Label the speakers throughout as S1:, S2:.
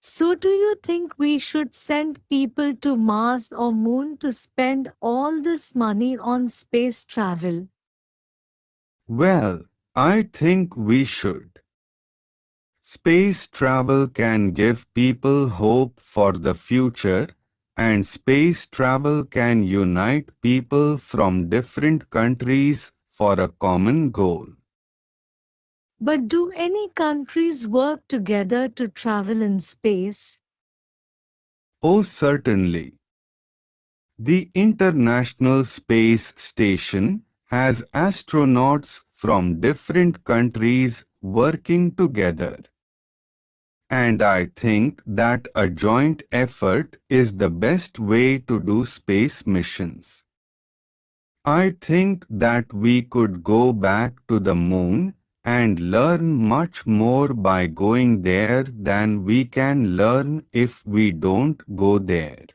S1: So, do you think we should send people to Mars or Moon to spend all this money on space travel?
S2: Well, I think we should. Space travel can give people hope for the future, and space travel can unite people from different countries for a common goal.
S1: But do any countries work together to travel in space?
S2: Oh, certainly. The International Space Station has astronauts from different countries working together. And I think that a joint effort is the best way to do space missions. I think that we could go back to the moon and learn much more by going there than we can learn if we don't go there.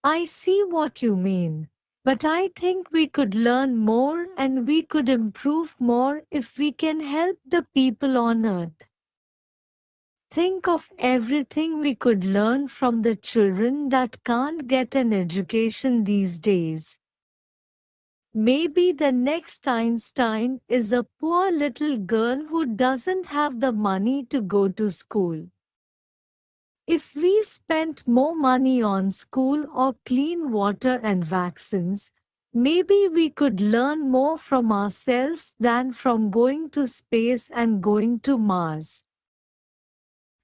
S1: I see what you mean. But I think we could learn more and we could improve more if we can help the people on Earth. Think of everything we could learn from the children that can't get an education these days. Maybe the next Einstein is a poor little girl who doesn't have the money to go to school. If we spent more money on school or clean water and vaccines, maybe we could learn more from ourselves than from going to space and going to Mars.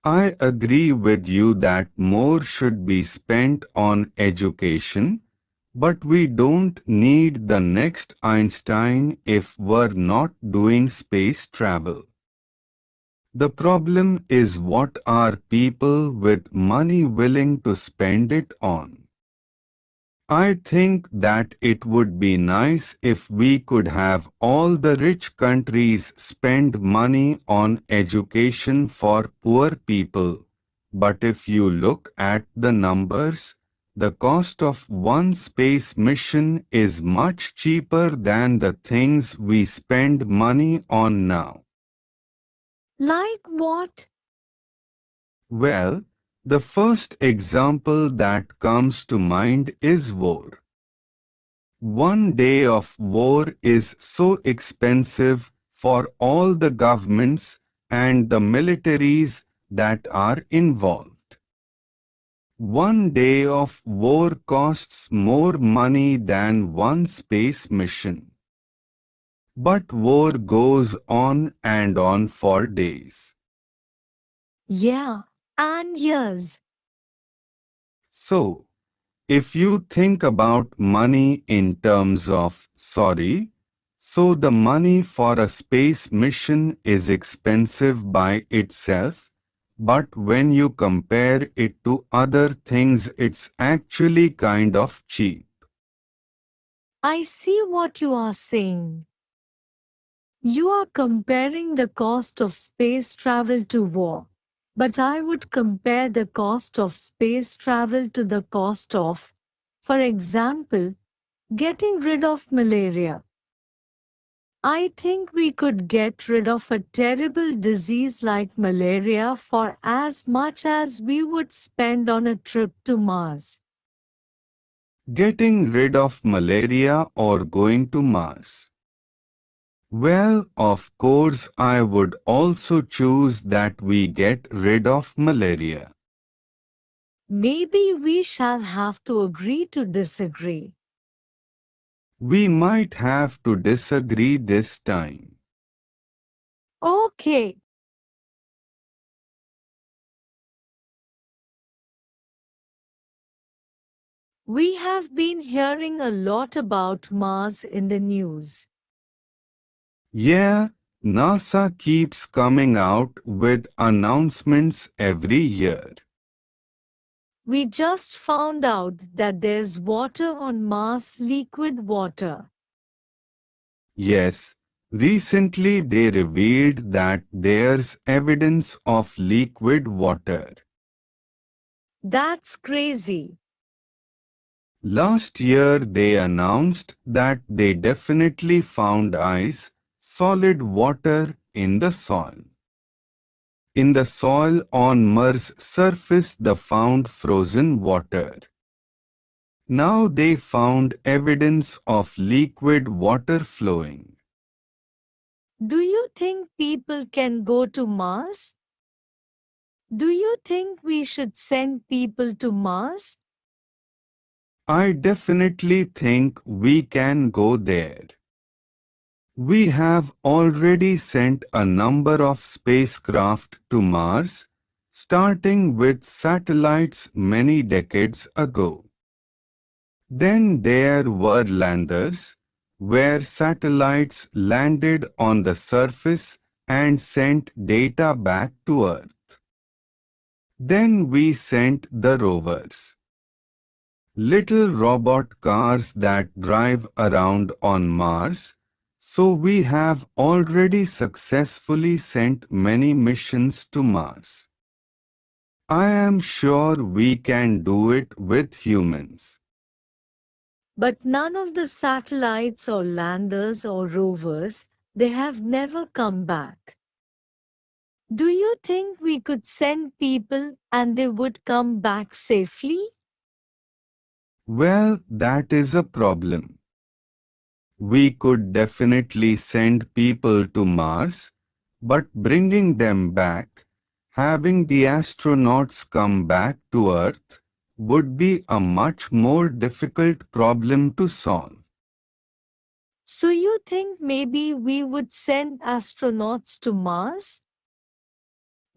S2: I agree with you that more should be spent on education, but we don't need the next Einstein if we're not doing space travel. The problem is, what are people with money willing to spend it on? I think that it would be nice if we could have all the rich countries spend money on education for poor people. But if you look at the numbers, the cost of one space mission is much cheaper than the things we spend money on now.
S1: Like what?
S2: Well, the first example that comes to mind is war. One day of war is so expensive for all the governments and the militaries that are involved. One day of war costs more money than one space mission. But war goes on and on for days.
S1: Yeah, and years.
S2: So, if you think about money in terms of, so the money for a space mission is expensive by itself, but when you compare it to other things, it's actually kind of cheap.
S1: I see what you are saying. You are comparing the cost of space travel to war. But I would compare the cost of space travel to the cost of, for example, getting rid of malaria. I think we could get rid of a terrible disease like malaria for as much as we would spend on a trip to Mars.
S2: Getting rid of malaria or going to Mars? Well, of course, I would also choose that we get rid of malaria.
S1: Maybe we shall have to agree to disagree.
S2: We might have to disagree this time.
S1: Okay. We have been hearing a lot about Mars in the news.
S2: Yeah, NASA keeps coming out with announcements every year.
S1: We just found out that there's water on Mars, liquid water.
S2: Yes, recently they revealed that there's evidence of liquid water.
S1: That's crazy.
S2: Last year they announced that they definitely found ice, solid water, in the soil. In the soil on Mars' surface they found frozen water. Now they found evidence of liquid water flowing.
S1: Do you think people can go to Mars? Do you think we should send people to Mars?
S2: I definitely think we can go there. We have already sent a number of spacecraft to Mars, starting with satellites many decades ago. Then there were landers, where satellites landed on the surface and sent data back to Earth. Then we sent the rovers, little robot cars that drive around on Mars. So we have already successfully sent many missions to Mars. I am sure we can do it with humans.
S1: But none of the satellites or landers or rovers, they have never come back. Do you think we could send people and they would come back safely?
S2: Well, that is a problem. We could definitely send people to Mars, but bringing them back, having the astronauts come back to Earth, would be a much more difficult problem to solve.
S1: So you think maybe we would send astronauts to Mars?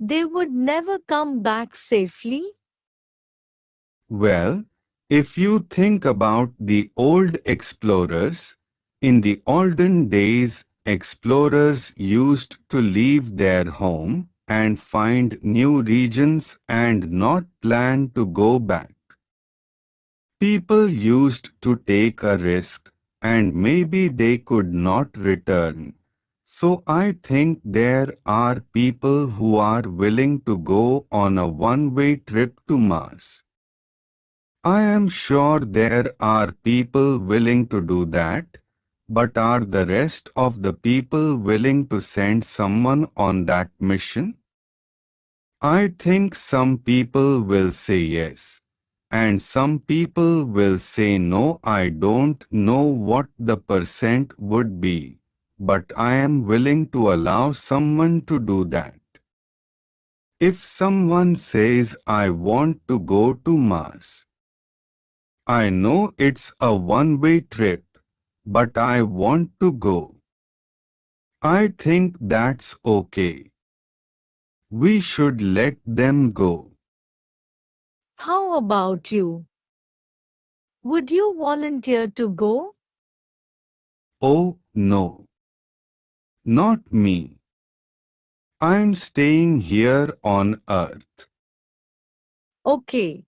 S1: They would never come back safely?
S2: Well, if you think about the old explorers, in the olden days, explorers used to leave their home and find new regions and not plan to go back. People used to take a risk and maybe they could not return. So I think there are people who are willing to go on a one-way trip to Mars. I am sure there are people willing to do that, but are the rest of the people willing to send someone on that mission? I think some people will say yes, and some people will say no. I don't know what the percent would be, but I am willing to allow someone to do that. If someone says I want to go to Mars, I know it's a one-way trip, but I want to go. I think that's okay. We should let them go.
S1: How about you? Would you volunteer to go?
S2: Oh, no. Not me. I'm staying here on Earth.
S1: Okay.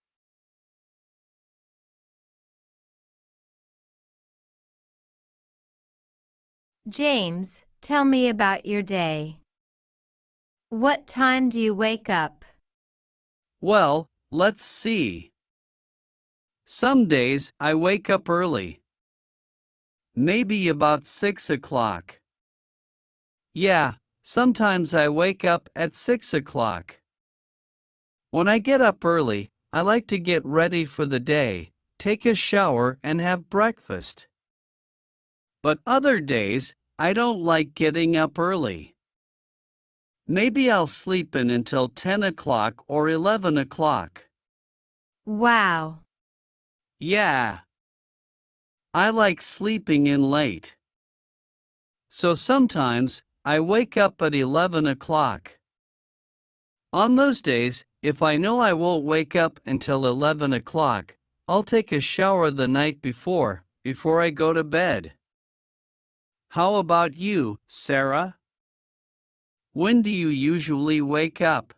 S3: James, tell me about your day. What time do you wake up?
S4: Well, let's see. Some days I wake up early. Maybe about 6 o'clock. Yeah, sometimes I wake up at 6 o'clock. When I get up early, I like to get ready for the day, take a shower, and have breakfast. But other days, I don't like getting up early. Maybe I'll sleep in until 10 o'clock or 11 o'clock.
S3: Wow.
S4: Yeah. I like sleeping in late. So sometimes, I wake up at 11 o'clock. On those days, if I know I won't wake up until 11 o'clock, I'll take a shower the night before I go to bed. How about you, Sarah? When do you usually wake up?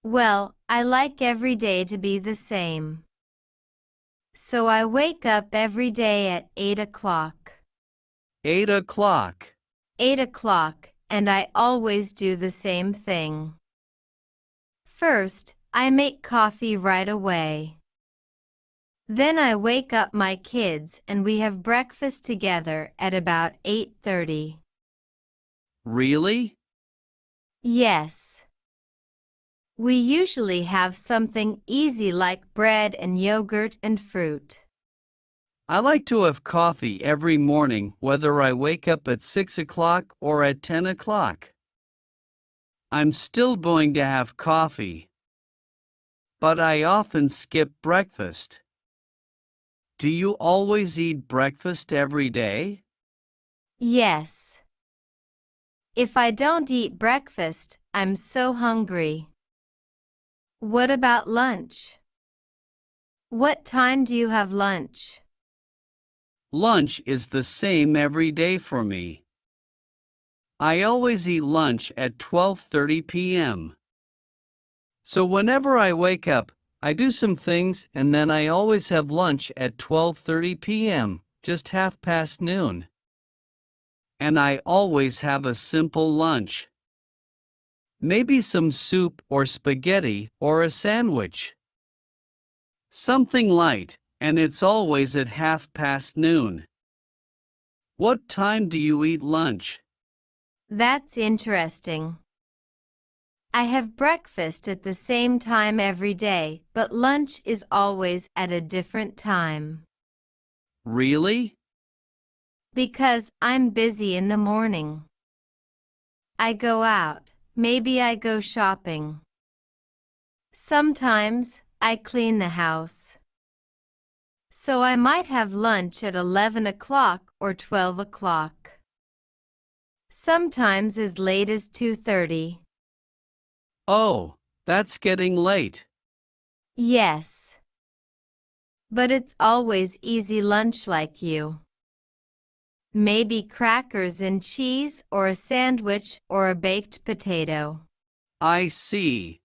S3: Well, I like every day to be the same. So I wake up every day at 8 o'clock.
S4: 8 o'clock.
S3: 8 o'clock, and I always do the same thing. First, I make coffee right away. Then I wake up my kids and we have breakfast together at about 8:30.
S4: Really?
S3: Yes. We usually have something easy like bread and yogurt and fruit.
S4: I like to have coffee every morning whether I wake up at 6 o'clock or at 10 o'clock. I'm still going to have coffee. But I often skip breakfast. Do you always eat breakfast every day?
S3: Yes. If I don't eat breakfast, I'm so hungry. What about lunch? What time do you have lunch?
S4: Lunch is the same every day for me. I always eat lunch at 12:30 p.m. So whenever I wake up, I do some things and then I always have lunch at 12:30 p.m., just half past noon. And I always have a simple lunch. Maybe some soup or spaghetti or a sandwich. Something light, and it's always at half past noon. What time do you eat lunch?
S3: That's interesting. I have breakfast at the same time every day, but lunch is always at a different time.
S4: Really?
S3: Because I'm busy in the morning. I go out, maybe I go shopping. Sometimes I clean the house. So I might have lunch at 11 o'clock or 12 o'clock. Sometimes as late as 2:30.
S4: Oh, that's getting late.
S3: Yes. But it's always easy lunch like you. Maybe crackers and cheese or a sandwich or a baked potato.
S4: I see.